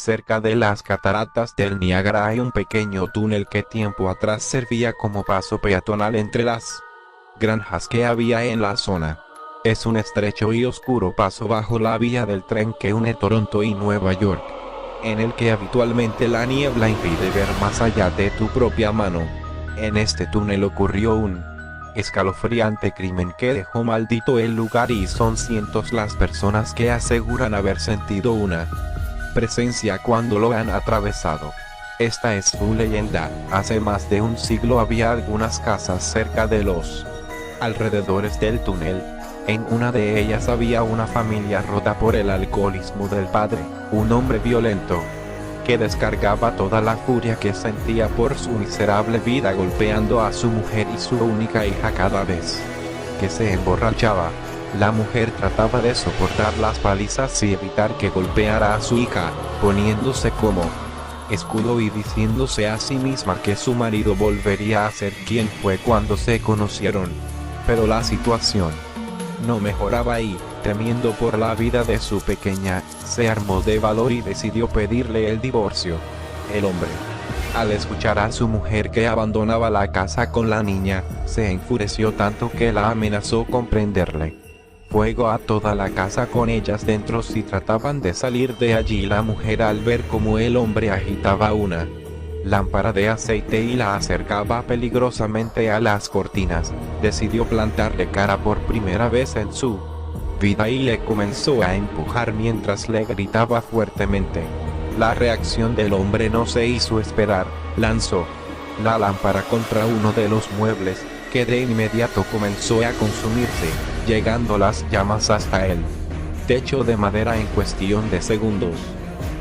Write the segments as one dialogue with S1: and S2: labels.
S1: Cerca de las cataratas del Niágara hay un pequeño túnel que tiempo atrás servía como paso peatonal entre las granjas que había en la zona. Es un estrecho y oscuro paso bajo la vía del tren que une Toronto y Nueva York, en el que habitualmente la niebla impide ver más allá de tu propia mano. En este túnel ocurrió un escalofriante crimen que dejó maldito el lugar y son cientos las personas que aseguran haber sentido una presencia cuando lo han atravesado. Esta es su leyenda. Hace más de un siglo había algunas casas cerca de los alrededores del túnel. En una de ellas había una familia rota por el alcoholismo del padre, un hombre violento, que descargaba toda la furia que sentía por su miserable vida golpeando a su mujer y su única hija cada vez que se emborrachaba. La mujer trataba de soportar las palizas y evitar que golpeara a su hija, poniéndose como escudo y diciéndose a sí misma que su marido volvería a ser quien fue cuando se conocieron. Pero la situación no mejoraba y, temiendo por la vida de su pequeña, se armó de valor y decidió pedirle el divorcio. El hombre, al escuchar a su mujer que abandonaba la casa con la niña, se enfureció tanto que la amenazó con prenderle fuego a toda la casa con ellas dentro si trataban de salir de allí. La mujer, al ver cómo el hombre agitaba una lámpara de aceite y la acercaba peligrosamente a las cortinas, decidió plantarle cara por primera vez en su vida y le comenzó a empujar mientras le gritaba fuertemente. La reacción del hombre no se hizo esperar, lanzó la lámpara contra uno de los muebles, que de inmediato comenzó a consumirse, llegando las llamas hasta el techo de madera en cuestión de segundos.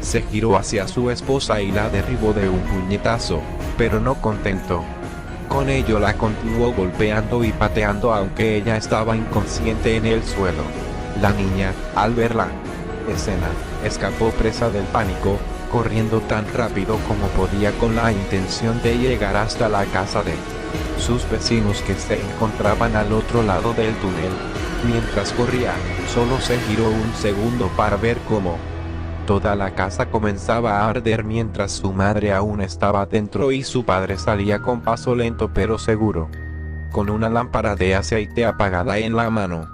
S1: Se giró hacia su esposa y la derribó de un puñetazo, pero no contento con ello la continuó golpeando y pateando aunque ella estaba inconsciente en el suelo. La niña, al ver la escena, escapó presa del pánico, corriendo tan rápido como podía con la intención de llegar hasta la casa de sus vecinos que se encontraban al otro lado del túnel. Mientras corría, solo se giró un segundo para ver cómo toda la casa comenzaba a arder mientras su madre aún estaba dentro y su padre salía con paso lento pero seguro, con una lámpara de aceite apagada en la mano.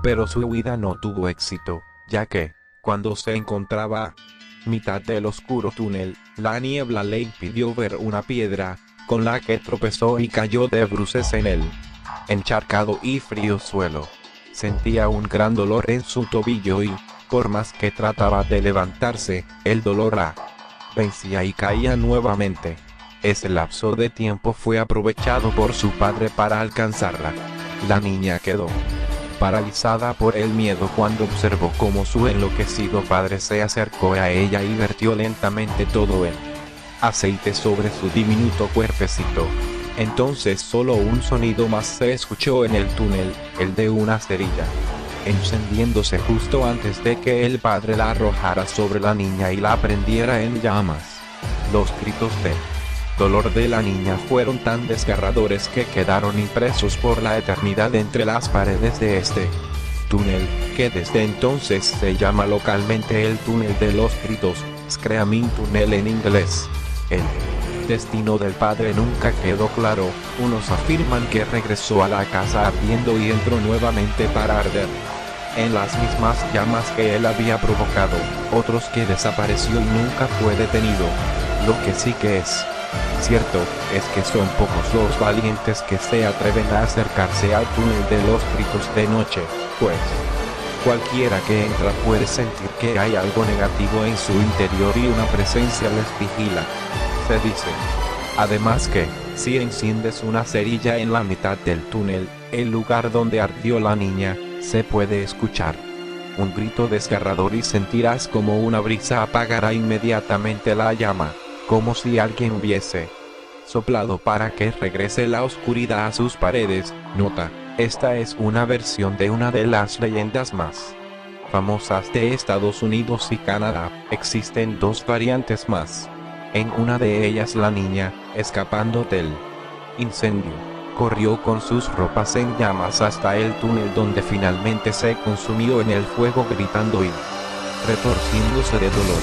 S1: Pero su huida no tuvo éxito, ya que, cuando se encontraba a mitad del oscuro túnel, la niebla le impidió ver una piedra, con la que tropezó y cayó de bruces en el encharcado y frío suelo. Sentía un gran dolor en su tobillo y, por más que trataba de levantarse, el dolor la vencía y caía nuevamente. Ese lapso de tiempo fue aprovechado por su padre para alcanzarla. La niña quedó paralizada por el miedo cuando observó cómo su enloquecido padre se acercó a ella y vertió lentamente todo el aceite sobre su diminuto cuerpecito. Entonces solo un sonido más se escuchó en el túnel, el de una cerilla encendiéndose justo antes de que el padre la arrojara sobre la niña y la prendiera en llamas. Los gritos de dolor de la niña fueron tan desgarradores que quedaron impresos por la eternidad entre las paredes de este túnel, que desde entonces se llama localmente el túnel de los gritos, Screaming Tunnel en inglés. El destino del padre nunca quedó claro. Unos afirman que regresó a la casa ardiendo y entró nuevamente para arder en las mismas llamas que él había provocado, otros que desapareció y nunca fue detenido. Lo que sí que es cierto, es que son pocos los valientes que se atreven a acercarse al túnel de los gritos de noche, pues cualquiera que entra puede sentir que hay algo negativo en su interior y una presencia les vigila. Se dice, además, que si enciendes una cerilla en la mitad del túnel, el lugar donde ardió la niña, se puede escuchar un grito desgarrador y sentirás como una brisa apagará inmediatamente la llama, como si alguien hubiese soplado para que regrese la oscuridad a sus paredes. Nota, esta es una versión de una de las leyendas más famosas de Estados Unidos y Canadá. Existen dos variantes más. En una de ellas la niña, escapando del incendio, corrió con sus ropas en llamas hasta el túnel donde finalmente se consumió en el fuego gritando y retorciéndose de dolor.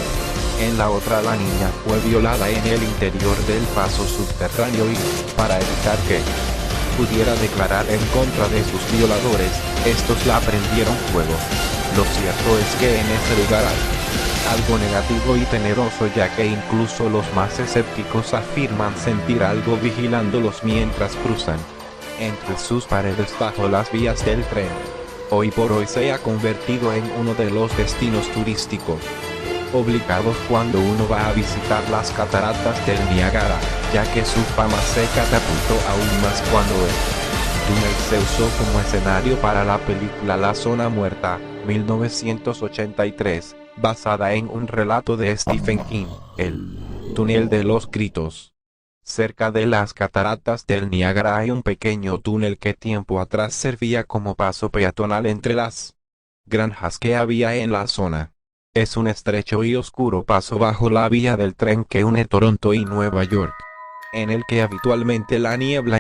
S1: En la otra, la niña fue violada en el interior del paso subterráneo y, para evitar que pudiera declarar en contra de sus violadores, estos la prendieron fuego. Lo cierto es que en ese lugar hay algo negativo y teneroso, ya que incluso los más escépticos afirman sentir algo vigilándolos mientras cruzan entre sus paredes bajo las vías del tren. Hoy por hoy se ha convertido en uno de los destinos turísticos obligados cuando uno va a visitar las cataratas del Niágara, ya que su fama se catapultó aún más cuando el túnel se usó como escenario para la película La Zona Muerta, 1983, basada en un relato de Stephen King, El túnel de los gritos. Cerca de las cataratas del Niágara hay un pequeño túnel que tiempo atrás servía como paso peatonal entre las granjas que había en la zona. Es un estrecho y oscuro paso bajo la vía del tren que une Toronto y Nueva York, en el que habitualmente la niebla